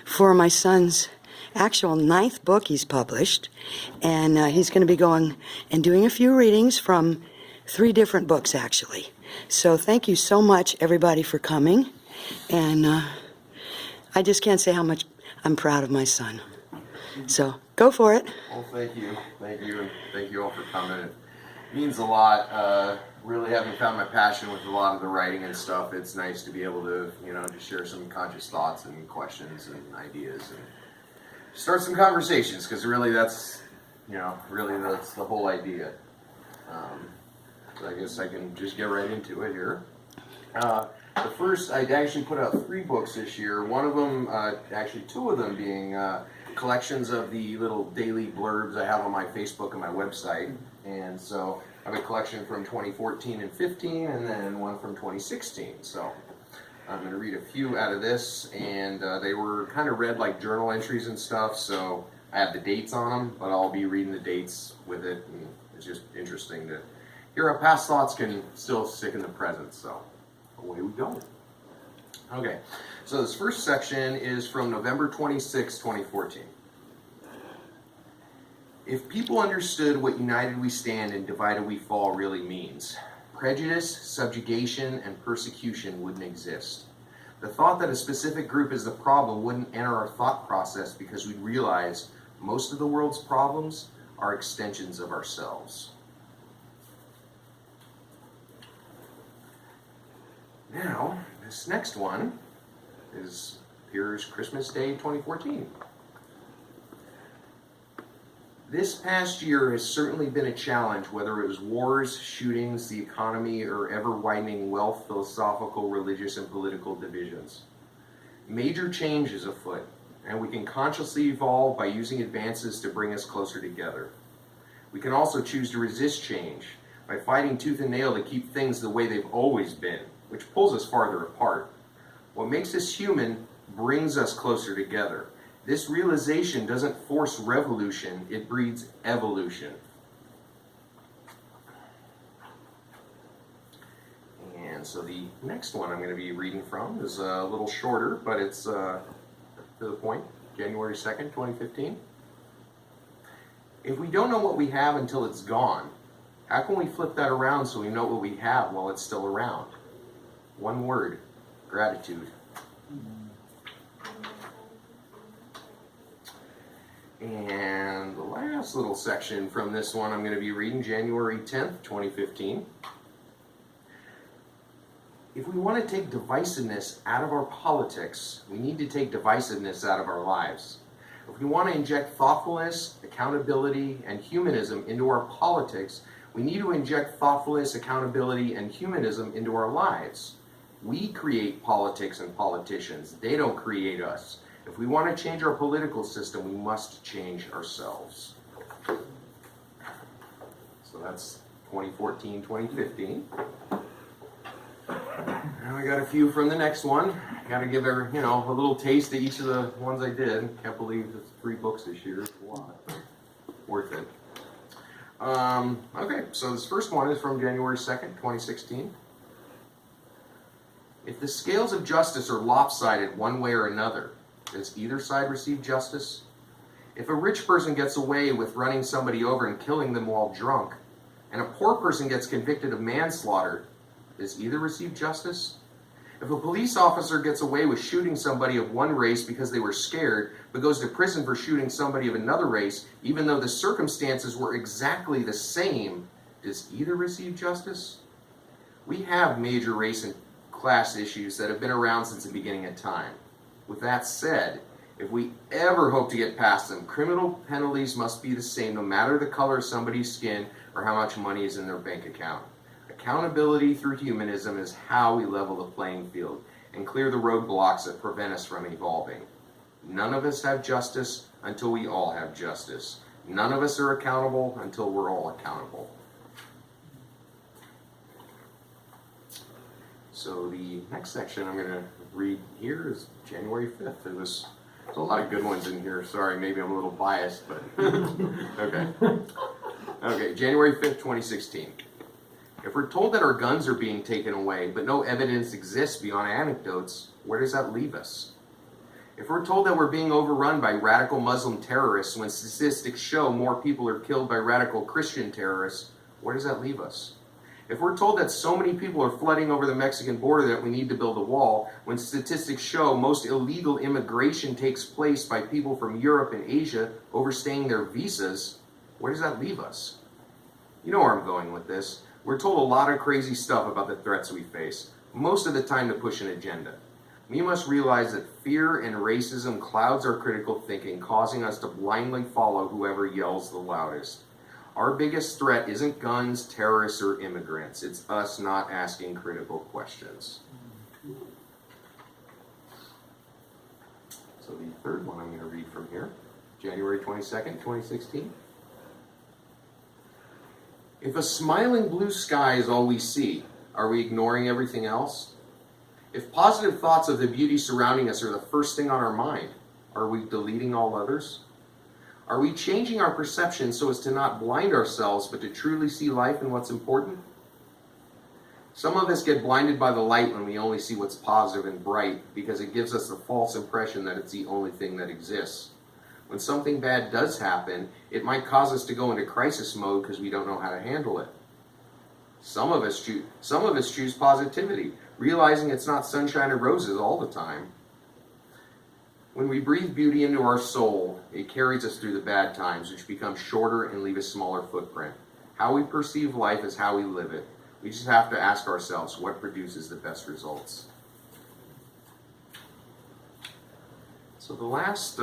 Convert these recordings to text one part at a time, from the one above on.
for my son's actual 9th book he's published, and he's going to be going and doing a few readings from 3 different books, actually. So thank you so much, everybody, for coming, and I just can't say how much I'm proud of my son. So go for it. Well, thank you, and thank you all for coming. It means a lot. Really having found my passion with a lot of the writing and stuff, it's nice to be able to, just share some conscious thoughts and questions and ideas and start some conversations, because really that's the whole idea. So I guess I can just get right into it here. The first, I actually put out 3 books this year. One of them, actually 2 of them being collections of the little daily blurbs I have on my Facebook and my website. And so I have a collection from 2014 and 15, and then one from 2016. So I'm going to read a few out of this, and they were kind of read like journal entries and stuff, so I have the dates on them, but I'll be reading the dates with it, and it's just interesting to hear how past thoughts can still stick in the present, so away we go. Okay, so this first section is from November 26, 2014. If people understood what united we stand and divided we fall really means, prejudice, subjugation, and persecution wouldn't exist. The thought that a specific group is the problem wouldn't enter our thought process, because we'd realize most of the world's problems are extensions of ourselves. Now, this next one appears Christmas Day 2014. This past year has certainly been a challenge, whether it was wars, shootings, the economy, or ever-widening wealth, philosophical, religious, and political divisions. Major change is afoot, and we can consciously evolve by using advances to bring us closer together. We can also choose to resist change by fighting tooth and nail to keep things the way they've always been, which pulls us farther apart. What makes us human brings us closer together. This realization doesn't force revolution, it breeds evolution. And so the next one I'm going to be reading from is a little shorter, but it's to the point, January 2nd, 2015. If we don't know what we have until it's gone, how can we flip that around so we know what we have while it's still around? One word: gratitude. And the last little section from this one I'm going to be reading, January 10th, 2015. If we want to take divisiveness out of our politics, we need to take divisiveness out of our lives. If we want to inject thoughtfulness, accountability, and humanism into our politics, we need to inject thoughtfulness, accountability, and humanism into our lives. We create politics and politicians. They don't create us. If we want to change our political system, we must change ourselves. So that's 2014, 2015. Now I got a few from the next one. Got to give her, a little taste of each of the ones I did. Can't believe it's 3 books this year. It's a lot. Worth it. Okay, so this first one is from January 2nd, 2016. If the scales of justice are lopsided one way or another, does either side receive justice? If a rich person gets away with running somebody over and killing them while drunk, and a poor person gets convicted of manslaughter, does either receive justice? If a police officer gets away with shooting somebody of one race because they were scared, but goes to prison for shooting somebody of another race, even though the circumstances were exactly the same, does either receive justice? We have major race and class issues that have been around since the beginning of time. With that said, if we ever hope to get past them, criminal penalties must be the same no matter the color of somebody's skin or how much money is in their bank account. Accountability through humanism is how we level the playing field and clear the roadblocks that prevent us from evolving. None of us have justice until we all have justice. None of us are accountable until we're all accountable. So the next section I'm going to read here is January 5th. There's a lot of good ones in here. Sorry, maybe I'm a little biased, but okay. Okay, January 5th, 2016. If we're told that our guns are being taken away, but no evidence exists beyond anecdotes, where does that leave us? If we're told that we're being overrun by radical Muslim terrorists when statistics show more people are killed by radical Christian terrorists, where does that leave us? If we're told that so many people are flooding over the Mexican border that we need to build a wall, when statistics show most illegal immigration takes place by people from Europe and Asia overstaying their visas, where does that leave us? You know where I'm going with this. We're told a lot of crazy stuff about the threats we face, most of the time to push an agenda. We must realize that fear and racism clouds our critical thinking, causing us to blindly follow whoever yells the loudest. Our biggest threat isn't guns, terrorists, or immigrants. It's us not asking critical questions. So the third one I'm going to read from here, January 22nd, 2016. If a smiling blue sky is all we see, are we ignoring everything else? If positive thoughts of the beauty surrounding us are the first thing on our mind, are we deleting all others? Are we changing our perception so as to not blind ourselves, but to truly see life and what's important? Some of us get blinded by the light when we only see what's positive and bright because it gives us the false impression that it's the only thing that exists. When something bad does happen, it might cause us to go into crisis mode because we don't know how to handle it. Some of us choose positivity, realizing it's not sunshine and roses all the time. When we breathe beauty into our soul, it carries us through the bad times, which become shorter and leave a smaller footprint. How we perceive life is how we live it. We just have to ask ourselves what produces the best results. So the last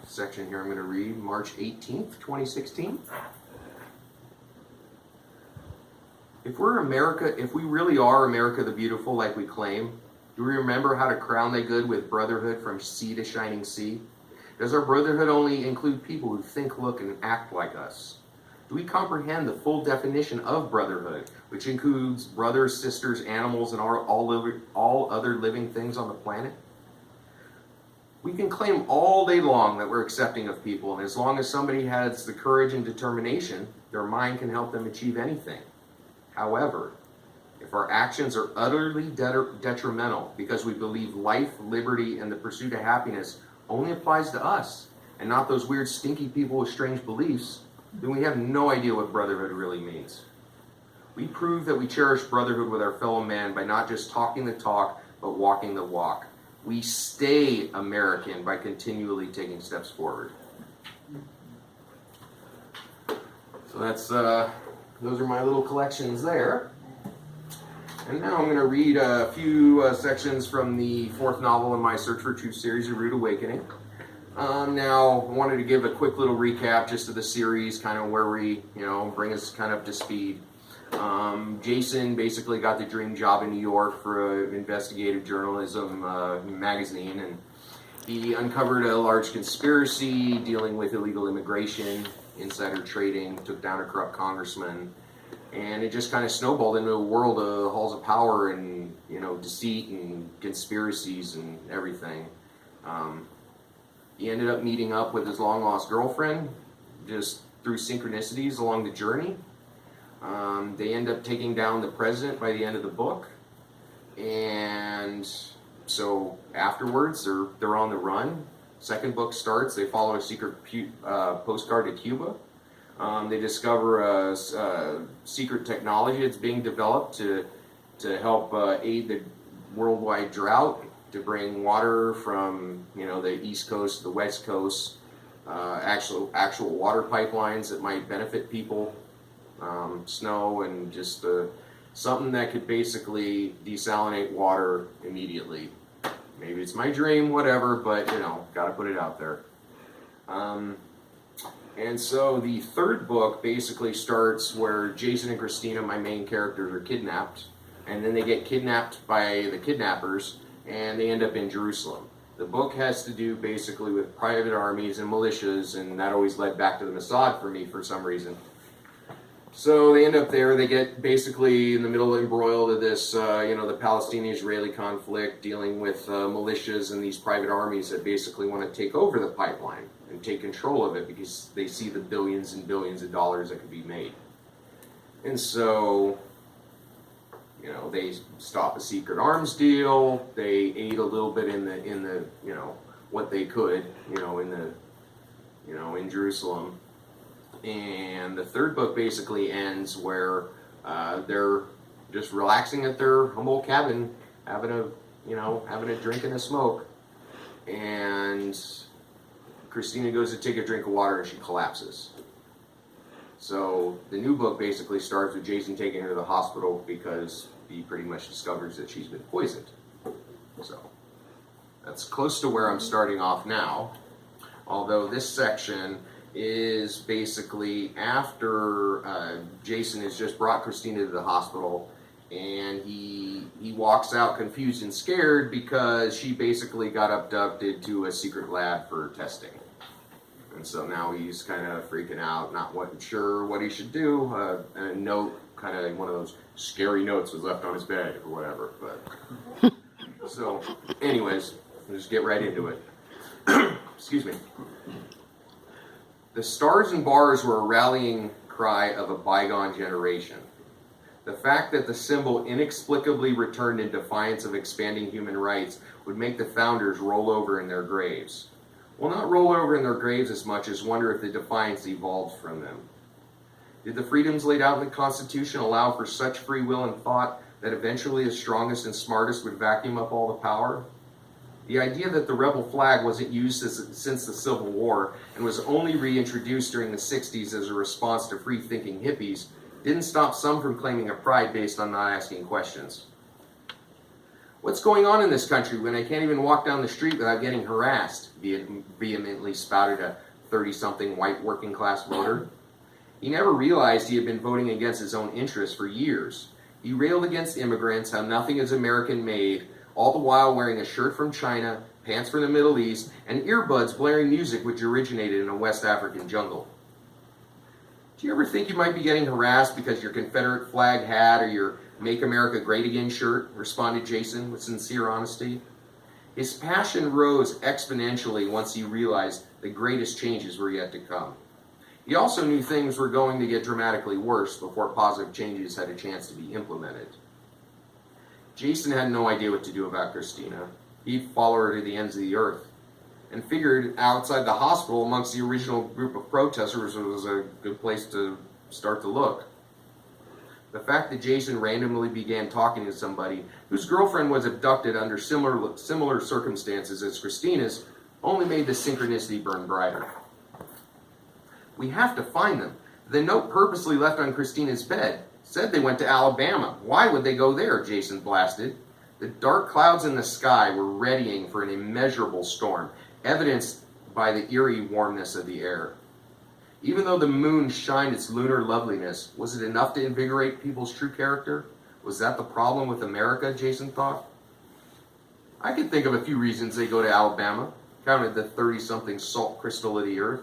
section here I'm going to read, March 18th, 2016. If we really are America the Beautiful like we claim, do we remember how to crown the good with brotherhood from sea to shining sea? Does our brotherhood only include people who think, look, and act like us? Do we comprehend the full definition of brotherhood, which includes brothers, sisters, animals, and all other living things on the planet? We can claim all day long that we're accepting of people, and as long as somebody has the courage and determination, their mind can help them achieve anything. However, if our actions are utterly detrimental because we believe life, liberty, and the pursuit of happiness only applies to us and not those weird, stinky people with strange beliefs, then we have no idea what brotherhood really means. We prove that we cherish brotherhood with our fellow man by not just talking the talk, but walking the walk. We stay American by continually taking steps forward. So that's those are my little collections there. And now I'm going to read a few sections from the fourth novel in my Search for Truth series, A Rude Awakening. Now, I wanted to give a quick little recap just of the series, kind of where we, bring us kind of up to speed. Jason basically got the dream job in New York for an investigative journalism magazine, and he uncovered a large conspiracy dealing with illegal immigration, insider trading, took down a corrupt congressman, and it just kind of snowballed into a world of halls of power and, deceit and conspiracies and everything. He ended up meeting up with his long-lost girlfriend just through synchronicities along the journey. They end up taking down the president by the end of the book, and so afterwards they're on the run. Second book starts, they follow a secret postcard to Cuba. They discover a secret technology that's being developed to help aid the worldwide drought, to bring water from the East Coast to the West Coast, actual water pipelines that might benefit people, snow, and just something that could basically desalinate water immediately. Maybe it's my dream, whatever, but gotta put it out there. And so the third book basically starts where Jason and Christina, my main characters, are kidnapped, and then they get kidnapped by the kidnappers, and they end up in Jerusalem. The book has to do basically with private armies and militias, and that always led back to the Mossad for me for some reason. So they end up there, they get basically in the middle embroiled of this, the Palestinian-Israeli conflict, dealing with militias and these private armies that basically want to take over the pipeline and take control of it because they see the billions and billions of dollars that could be made. And so, they stop a secret arms deal, they aid a little bit in the what they could, in Jerusalem. And the third book basically ends where they're just relaxing at their humble cabin, having a drink and a smoke, and Christina goes to take a drink of water and she collapses. So the new book basically starts with Jason taking her to the hospital because he pretty much discovers that she's been poisoned. So that's close to where I'm starting off now, although this section is basically after Jason has just brought Christina to the hospital, and he walks out confused and scared because she basically got abducted to a secret lab for testing. And so now he's kind of freaking out, not sure what he should do. A note, kind of one of those scary notes, was left on his bed or whatever. But so, anyways, we'll just get right into it. Excuse me. The stars and bars were a rallying cry of a bygone generation. The fact that the symbol inexplicably returned in defiance of expanding human rights would make the founders roll over in their graves. Well, not roll over in their graves as much as wonder if the defiance evolved from them. Did the freedoms laid out in the Constitution allow for such free will and thought that eventually the strongest and smartest would vacuum up all the power? The idea that the rebel flag wasn't used since the Civil War and was only reintroduced during the 60s as a response to free-thinking hippies didn't stop some from claiming a pride based on not asking questions. What's going on in this country when I can't even walk down the street without getting harassed? Vehemently spouted a 30-something white working-class voter. He never realized he had been voting against his own interests for years. He railed against immigrants, how nothing is American-made, all the while wearing a shirt from China, pants from the Middle East, and earbuds blaring music which originated in a West African jungle. Do you ever think you might be getting harassed because your Confederate flag hat or your Make America Great Again shirt? Responded Jason with sincere honesty. His passion rose exponentially once he realized the greatest changes were yet to come. He also knew things were going to get dramatically worse before positive changes had a chance to be implemented. Jason had no idea what to do about Christina. He'd follow her to the ends of the earth, and figured outside the hospital amongst the original group of protesters was a good place to start to look. The fact that Jason randomly began talking to somebody whose girlfriend was abducted under similar circumstances as Christina's only made the synchronicity burn brighter. We have to find them. The note purposely left on Christina's bed said they went to Alabama. Why would they go there? Jason blasted. The dark clouds in the sky were readying for an immeasurable storm, evidenced by the eerie warmness of the air. Even though the moon shined its lunar loveliness, was it enough to invigorate people's true character? Was that the problem with America, Jason thought? I could think of a few reasons they go to Alabama, counted the 30-something salt crystal of the earth.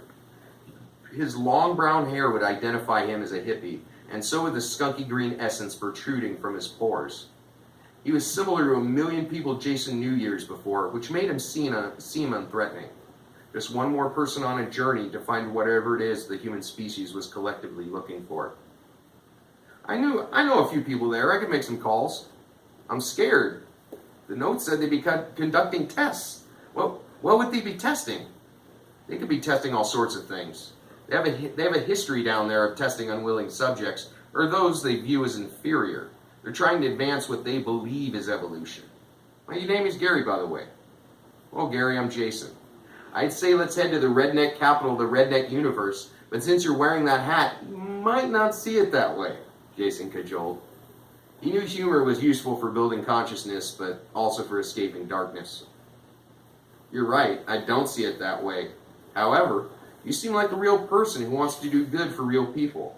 His long brown hair would identify him as a hippie, and so would the skunky green essence protruding from his pores. He was similar to a million people Jason knew years before, which made him seem unthreatening. Just one more person on a journey to find whatever it is the human species was collectively looking for. I know a few people there. I could make some calls. I'm scared. The note said they'd be conducting tests. Well, what would they be testing? They could be testing all sorts of things. They have a history down there of testing unwilling subjects, or those they view as inferior. They're trying to advance what they believe is evolution. My name is Gary, by the way. Well, Gary, I'm Jason. I'd say let's head to the redneck capital of the redneck universe, but since you're wearing that hat, you might not see it that way, Jason cajoled. He knew humor was useful for building consciousness, but also for escaping darkness. You're right, I don't see it that way. However, you seem like a real person who wants to do good for real people.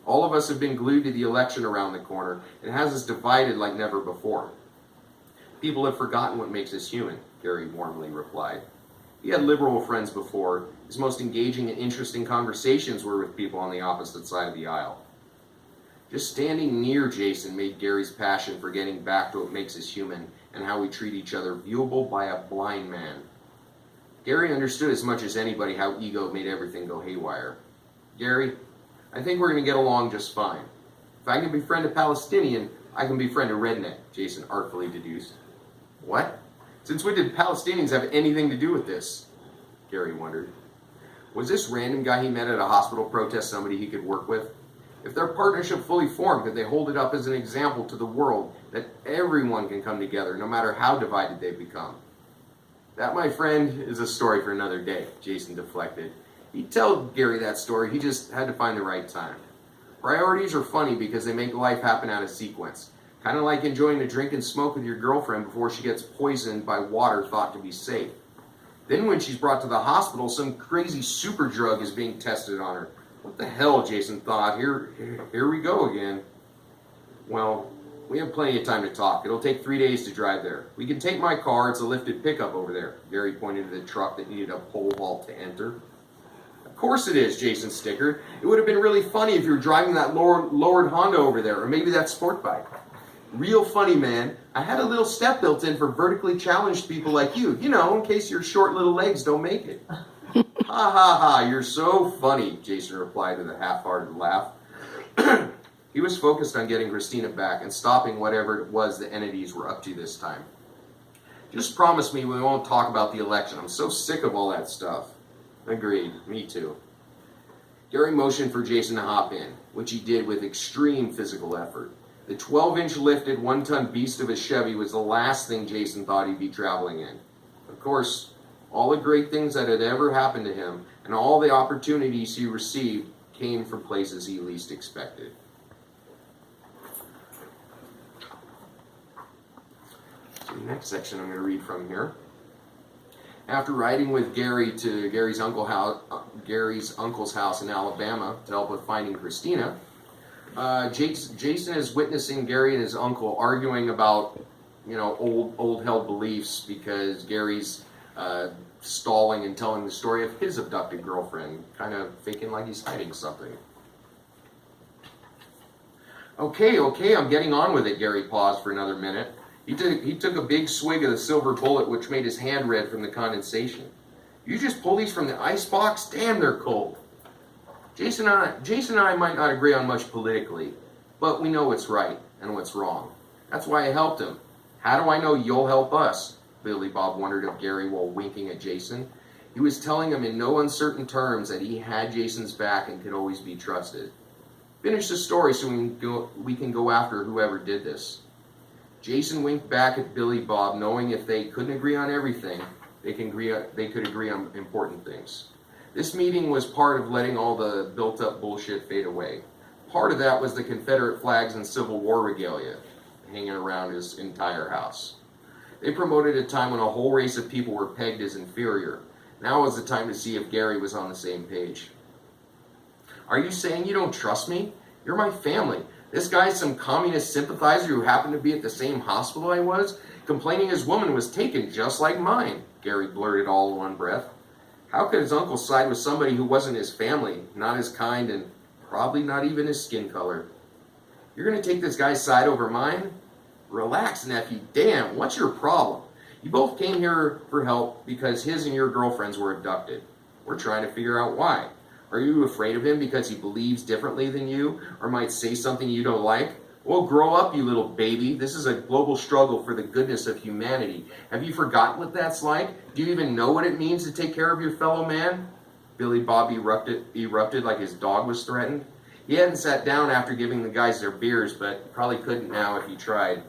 All of us have been glued to the election around the corner. It has us divided like never before. People have forgotten what makes us human, Gary warmly replied. He had liberal friends before. His most engaging and interesting conversations were with people on the opposite side of the aisle. Just standing near Jason made Gary's passion for getting back to what makes us human and how we treat each other viewable by a blind man. Gary understood as much as anybody how ego made everything go haywire. Gary, I think we're going to get along just fine. If I can befriend a Palestinian, I can befriend a redneck, Jason artfully deduced. What? Since when did Palestinians have anything to do with this? Gary wondered. Was this random guy he met at a hospital protest somebody he could work with? If their partnership fully formed, could they hold it up as an example to the world that everyone can come together, no matter how divided they've become? That, my friend, is a story for another day, Jason deflected. He'd tell Gary that story, he just had to find the right time. Priorities are funny because they make life happen out of sequence. Kind of like enjoying a drink and smoke with your girlfriend before she gets poisoned by water thought to be safe. Then when she's brought to the hospital, some crazy super drug is being tested on her. What the hell, Jason thought. Here we go again. Well, we have plenty of time to talk. It'll take 3 days to drive there. We can take my car. It's a lifted pickup over there. Gary pointed to the truck that needed a pole vault to enter. Of course it is, Jason snickered. It would have been really funny if you were driving that lowered Honda over there, or maybe that sport bike. Real funny, man. I had a little step built in for vertically challenged people like you. You know, in case your short little legs don't make it. Ha ha ha, you're so funny, Jason replied with a half-hearted laugh. He was focused on getting Christina back and stopping whatever it was the entities were up to this time. Just promise me we won't talk about the election. I'm so sick of all that stuff. Agreed, me too. Gary motioned for Jason to hop in, which he did with extreme physical effort. The 12-inch lifted, 1-ton beast of a Chevy was the last thing Jason thought he'd be traveling in. Of course, all the great things that had ever happened to him and all the opportunities he received came from places he least expected. So the next section I'm going to read from here. After riding with Gary to Gary's uncle's house in Alabama to help with finding Christina, Jason is witnessing Gary and his uncle arguing about, old held beliefs because Gary's stalling and telling the story of his abducted girlfriend, kind of faking like he's hiding something. Okay, I'm getting on with it, Gary paused for another minute. He took a big swig of the silver bullet, which made his hand red from the condensation. You just pull these from the icebox? Damn, they're cold. Jason and I might not agree on much politically, but we know what's right and what's wrong. That's why I helped him. How do I know you'll help us? Billy Bob wondered of Gary while winking at Jason. He was telling him in no uncertain terms that he had Jason's back and could always be trusted. Finish the story so we can go after whoever did this. Jason winked back at Billy Bob, knowing if they couldn't agree on everything, they could agree on important things. This meeting was part of letting all the built-up bullshit fade away. Part of that was the Confederate flags and Civil War regalia hanging around his entire house. They promoted a time when a whole race of people were pegged as inferior. Now was the time to see if Gary was on the same page. Are you saying you don't trust me? You're my family. This guy's some communist sympathizer who happened to be at the same hospital I was, complaining his woman was taken just like mine, Gary blurted all in one breath. How could his uncle side with somebody who wasn't his family, not his kind, and probably not even his skin color? You're going to take this guy's side over mine? Relax, nephew. Damn, what's your problem? You both came here for help because his and your girlfriends were abducted. We're trying to figure out why. Are you afraid of him because he believes differently than you or might say something you don't like? Well, grow up, you little baby. This is a global struggle for the goodness of humanity. Have you forgotten what that's like? Do you even know what it means to take care of your fellow man? Billy Bob erupted like his dog was threatened. He hadn't sat down after giving the guys their beers, but probably couldn't now if he tried.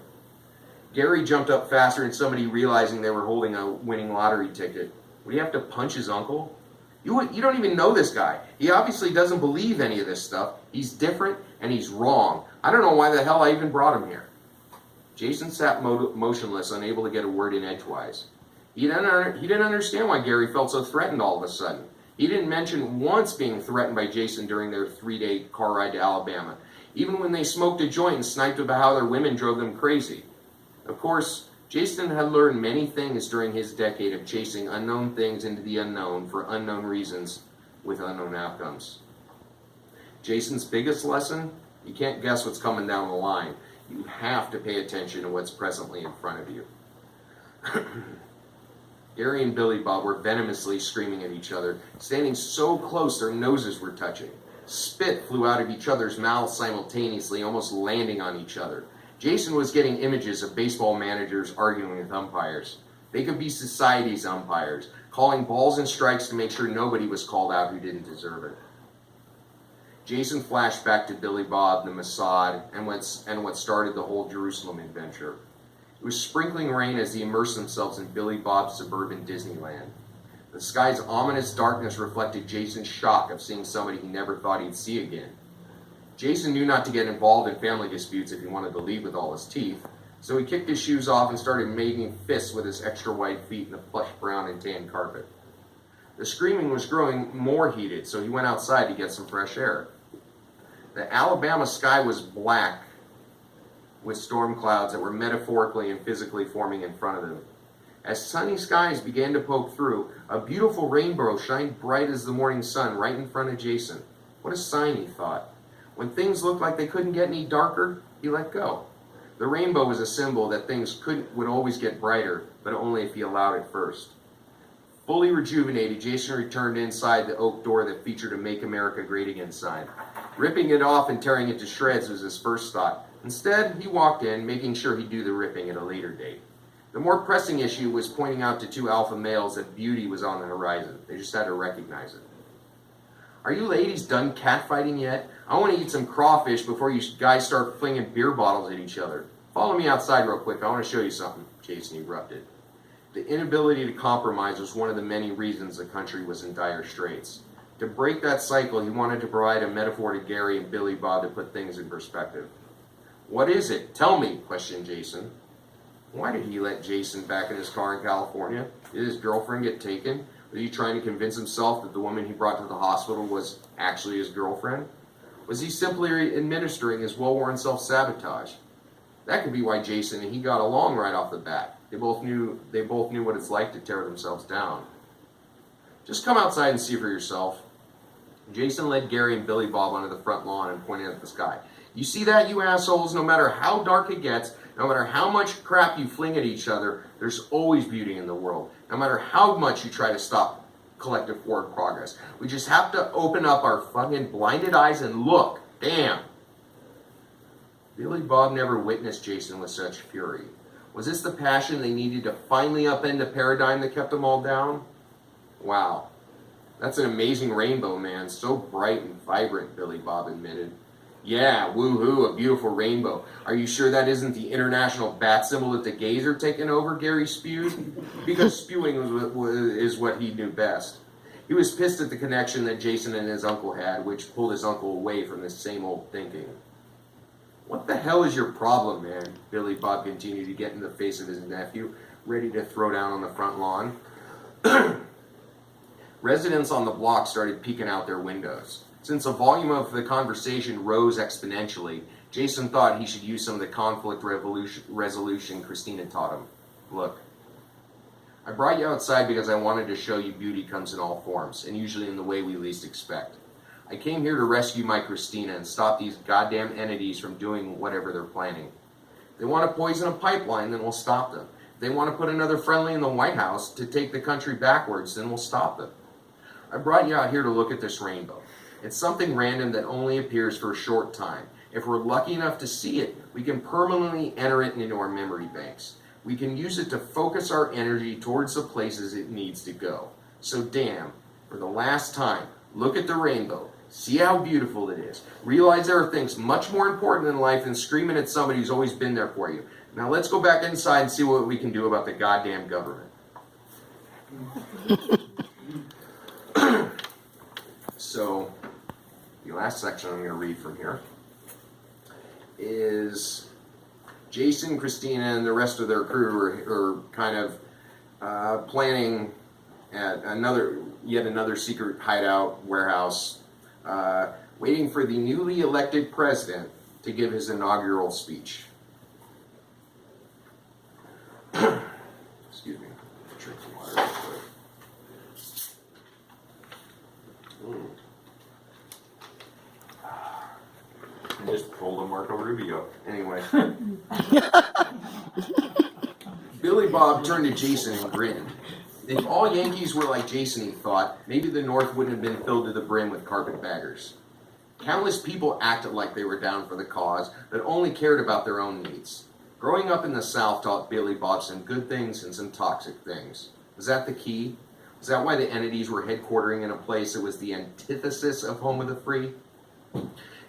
Gary jumped up faster than somebody realizing they were holding a winning lottery ticket. Would he have to punch his uncle? You don't even know this guy. He obviously doesn't believe any of this stuff. He's different and he's wrong. I don't know why the hell I even brought him here. Jason sat motionless, unable to get a word in edgewise. He didn't understand why Gary felt so threatened all of a sudden. He didn't mention once being threatened by Jason during their 3-day car ride to Alabama, even when they smoked a joint and sniped about how their women drove them crazy. Of course, Jason had learned many things during his decade of chasing unknown things into the unknown for unknown reasons with unknown outcomes. Jason's biggest lesson? You can't guess what's coming down the line. You have to pay attention to what's presently in front of you. Gary and Billy Bob were venomously screaming at each other, standing so close their noses were touching. Spit flew out of each other's mouths simultaneously, almost landing on each other. Jason was getting images of baseball managers arguing with umpires. They could be society's umpires, calling balls and strikes to make sure nobody was called out who didn't deserve it. Jason flashed back to Billy Bob, the Mossad, and what started the whole Jerusalem adventure. It was sprinkling rain as they immersed themselves in Billy Bob's suburban Disneyland. The sky's ominous darkness reflected Jason's shock of seeing somebody he never thought he'd see again. Jason knew not to get involved in family disputes if he wanted to leave with all his teeth, so he kicked his shoes off and started making fists with his extra wide feet in the plush brown and tan carpet. The screaming was growing more heated, so he went outside to get some fresh air. The Alabama sky was black with storm clouds that were metaphorically and physically forming in front of them. As sunny skies began to poke through, a beautiful rainbow shined bright as the morning sun right in front of Jason. What a sign, he thought. When things looked like they couldn't get any darker, he let go. The rainbow was a symbol that things would always get brighter, but only if he allowed it first. Fully rejuvenated, Jason returned inside the oak door that featured a Make America Great Again sign. Ripping it off and tearing it to shreds was his first thought. Instead, he walked in, making sure he'd do the ripping at a later date. The more pressing issue was pointing out to two alpha males that beauty was on the horizon. They just had to recognize it. Are you ladies done catfighting yet? I want to eat some crawfish before you guys start flinging beer bottles at each other. Follow me outside real quick. I want to show you something, Jason erupted. The inability to compromise was one of the many reasons the country was in dire straits. To break that cycle, he wanted to provide a metaphor to Gary and Billy Bob to put things in perspective. What is it? Tell me, questioned Jason. Why did he let Jason back in his car in California? Did his girlfriend get taken? Was he trying to convince himself that the woman he brought to the hospital was actually his girlfriend? Was he simply administering his well-worn self-sabotage? That could be why Jason and he got along right off the bat. They both knew what it's like to tear themselves down. Just come outside and see for yourself. Jason led Gary and Billy Bob onto the front lawn and pointed at the sky. You see that, you assholes? No matter how dark it gets, no matter how much crap you fling at each other, there's always beauty in the world. No matter how much you try to stop collective forward progress. We just have to open up our fucking blinded eyes and look. Damn. Billy Bob never witnessed Jason with such fury. Was this the passion they needed to finally upend a paradigm that kept them all down? Wow. That's an amazing rainbow, man. So bright and vibrant, Billy Bob admitted. Yeah, woohoo, a beautiful rainbow. Are you sure that isn't the international bat symbol that the gays are taking over, Gary spewed? Because spewing is what he knew best. He was pissed at the connection that Jason and his uncle had, which pulled his uncle away from this same old thinking. What the hell is your problem, man? Billy Bob continued to get in the face of his nephew, ready to throw down on the front lawn. Residents on the block started peeking out their windows. Since the volume of the conversation rose exponentially, Jason thought he should use some of the conflict resolution Christina taught him. Look, I brought you outside because I wanted to show you beauty comes in all forms, and usually in the way we least expect. I came here to rescue my Christina and stop these goddamn entities from doing whatever they're planning. If they want to poison a pipeline, then we'll stop them. If they want to put another friendly in the White House to take the country backwards, then we'll stop them. I brought you out here to look at this rainbow. It's something random that only appears for a short time. If we're lucky enough to see it, we can permanently enter it into our memory banks. We can use it to focus our energy towards the places it needs to go. So damn, for the last time, look at the rainbow. See how beautiful it is. Realize there are things much more important in life than screaming at somebody who's always been there for you. Now let's go back inside and see what we can do about the goddamn government. So, the last section I'm going to read from here is Jason, Christina, and the rest of their crew are kind of planning at yet another secret hideout warehouse, waiting for the newly elected president to give his inaugural speech. Excuse me. Drink some water real quick. I just pulled a Marco Rubio. Anyway. Billy Bob turned to Jason and grinned. If all Yankees were like Jason, he thought, maybe the North wouldn't have been filled to the brim with carpetbaggers. Countless people acted like they were down for the cause, but only cared about their own needs. Growing up in the South taught Billy Bob some good things and some toxic things. Was that the key? Was that why the entities were headquartering in a place that was the antithesis of home of the free?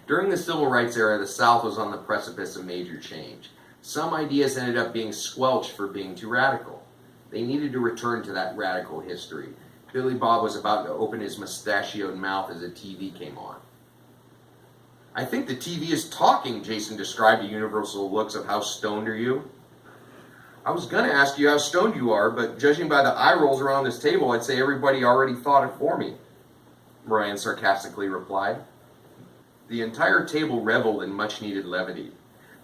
During the Civil Rights era, the South was on the precipice of major change. Some ideas ended up being squelched for being too radical. They needed to return to that radical history. Billy Bob was about to open his mustachioed mouth as the TV came on. "I think the TV is talking," Jason described the universal looks of "How stoned are you?" "I was going to ask you how stoned you are, but judging by the eye rolls around this table, I'd say everybody already thought it for me," Bryan sarcastically replied. The entire table reveled in much-needed levity.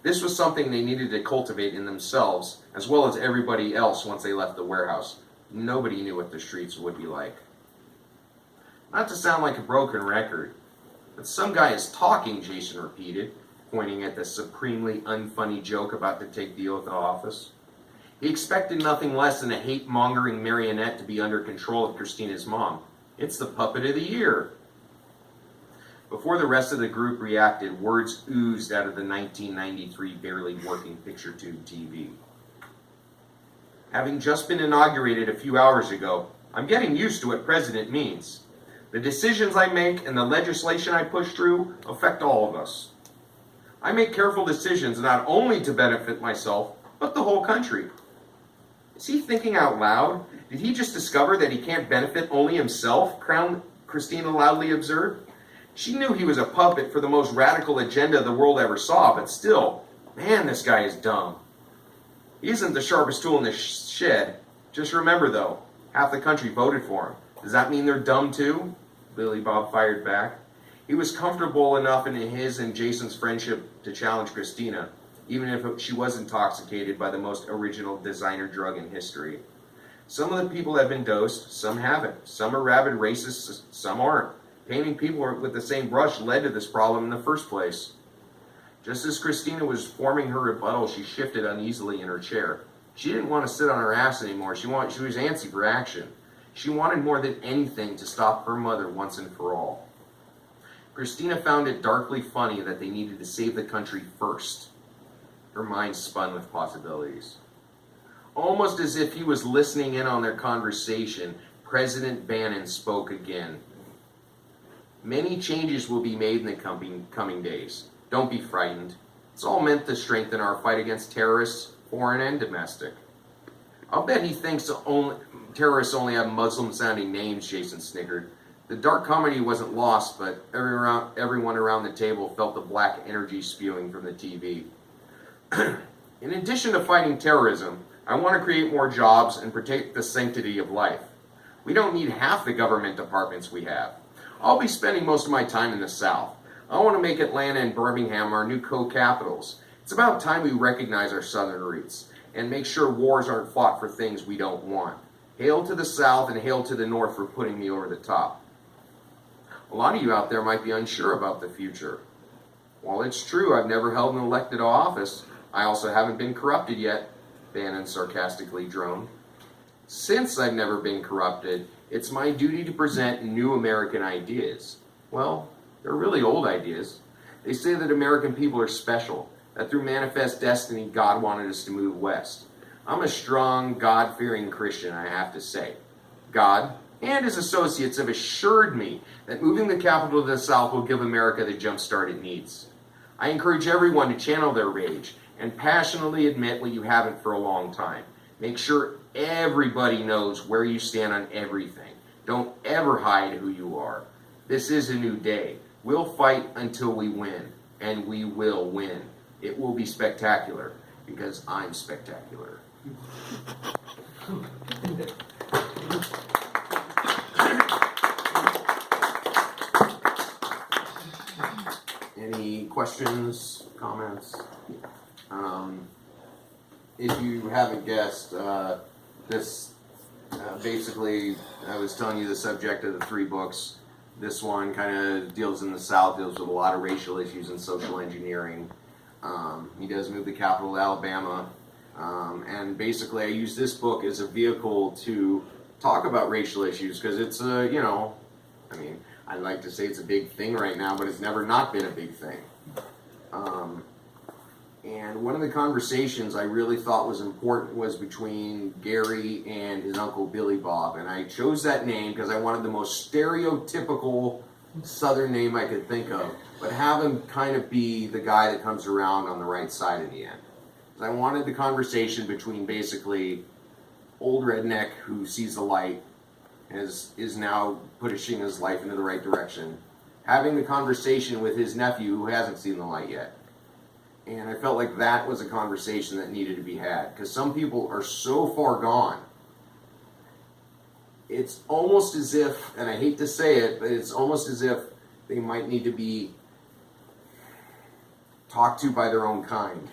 This was something they needed to cultivate in themselves, as well as everybody else once they left the warehouse. Nobody knew what the streets would be like. Not to sound like a broken record, but some guy is talking, Jason repeated, pointing at the supremely unfunny joke about to take the oath of office. He expected nothing less than a hate-mongering marionette to be under control of Christina's mom. It's the puppet of the year. Before the rest of the group reacted, words oozed out of the 1993 barely working picture tube TV. "Having just been inaugurated a few hours ago, I'm getting used to what president means. The decisions I make and the legislation I push through affect all of us. I make careful decisions not only to benefit myself, but the whole country." Is he thinking out loud? Did he just discover that he can't benefit only himself? Christina loudly observed. She knew he was a puppet for the most radical agenda the world ever saw, but still, man, this guy is dumb. He isn't the sharpest tool in the shed. Just remember, though, half the country voted for him. Does that mean they're dumb, too? Billy Bob fired back. He was comfortable enough in his and Jason's friendship to challenge Christina, even if she was intoxicated by the most original designer drug in history. Some of the people have been dosed, some haven't. Some are rabid racists, some aren't. Painting people with the same brush led to this problem in the first place. Just as Christina was forming her rebuttal, she shifted uneasily in her chair. She didn't want to sit on her ass anymore. She was antsy for action. She wanted more than anything to stop her mother once and for all. Christina found it darkly funny that they needed to save the country first. Her mind spun with possibilities. Almost as if he was listening in on their conversation, President Bannon spoke again. "Many changes will be made in the coming days. Don't be frightened. It's all meant to strengthen our fight against terrorists, foreign and domestic." "I'll bet he thinks terrorists only have Muslim-sounding names," Jason snickered. The dark comedy wasn't lost, but everyone around the table felt the black energy spewing from the TV. "In addition to fighting terrorism, I want to create more jobs and protect the sanctity of life. We don't need half the government departments we have. I'll be spending most of my time in the South. I want to make Atlanta and Birmingham our new co-capitals. It's about time we recognize our southern roots and make sure wars aren't fought for things we don't want. Hail to the South and hail to the North for putting me over the top." A lot of you out there might be unsure about the future. While it's true I've never held an elected office, I also haven't been corrupted yet, Bannon sarcastically droned. Since I've never been corrupted, it's my duty to present new American ideas. Well, they're really old ideas. They say that American people are special, that through manifest destiny, God wanted us to move west. I'm a strong, God-fearing Christian, I have to say. God and his associates have assured me that moving the capital to the South will give America the jumpstart it needs. I encourage everyone to channel their rage and passionately admit what you haven't for a long time. Make sure everybody knows where you stand on everything. Don't ever hide who you are. This is a new day. We'll fight until we win, and we will win. It will be spectacular, because I'm spectacular. Any questions, comments? If you haven't guessed, basically, I was telling you the subject of the 3 books. This one kind of deals in the South, deals with a lot of racial issues and social engineering. He does move the capital to Alabama. And basically, I use this book as a vehicle to talk about racial issues because it's I'd like to say it's a big thing right now, but it's never not been a big thing. And one of the conversations I really thought was important was between Gary and his uncle Billy Bob. And I chose that name because I wanted the most stereotypical Southern name I could think of, but have him kind of be the guy that comes around on the right side in the end. I wanted the conversation between basically old redneck who sees the light and is now pushing his life into the right direction, having the conversation with his nephew who hasn't seen the light yet. And I felt like that was a conversation that needed to be had, because some people are so far gone. It's almost as if, and I hate to say it, but it's almost as if they might need to be talked to by their own kind.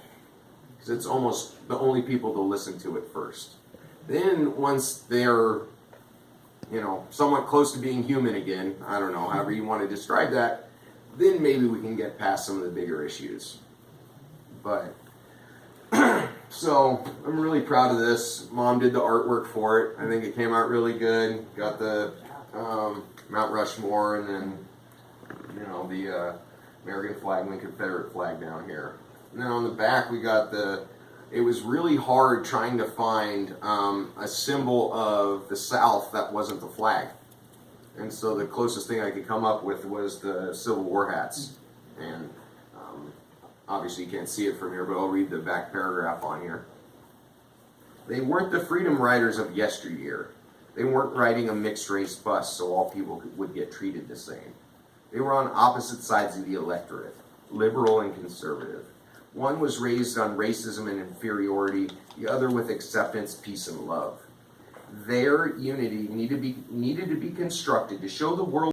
Because it's almost the only people to listen to it first. Then once they're, somewhat close to being human again, I don't know, however you want to describe that, then maybe we can get past some of the bigger issues. But, so I'm really proud of this. Mom did the artwork for it. I think it came out really good. Got the Mount Rushmore and then, the American flag and the Confederate flag down here. And then on the back we got it was really hard trying to find a symbol of the South that wasn't the flag. And so the closest thing I could come up with was the Civil War hats. And obviously you can't see it from here, but I'll read the back paragraph on here. They weren't the freedom riders of yesteryear. They weren't riding a mixed race bus so all people would get treated the same. They were on opposite sides of the electorate, liberal and conservative. One was raised on racism and inferiority, the other with acceptance, peace, and love. Their unity needed to be constructed to show the world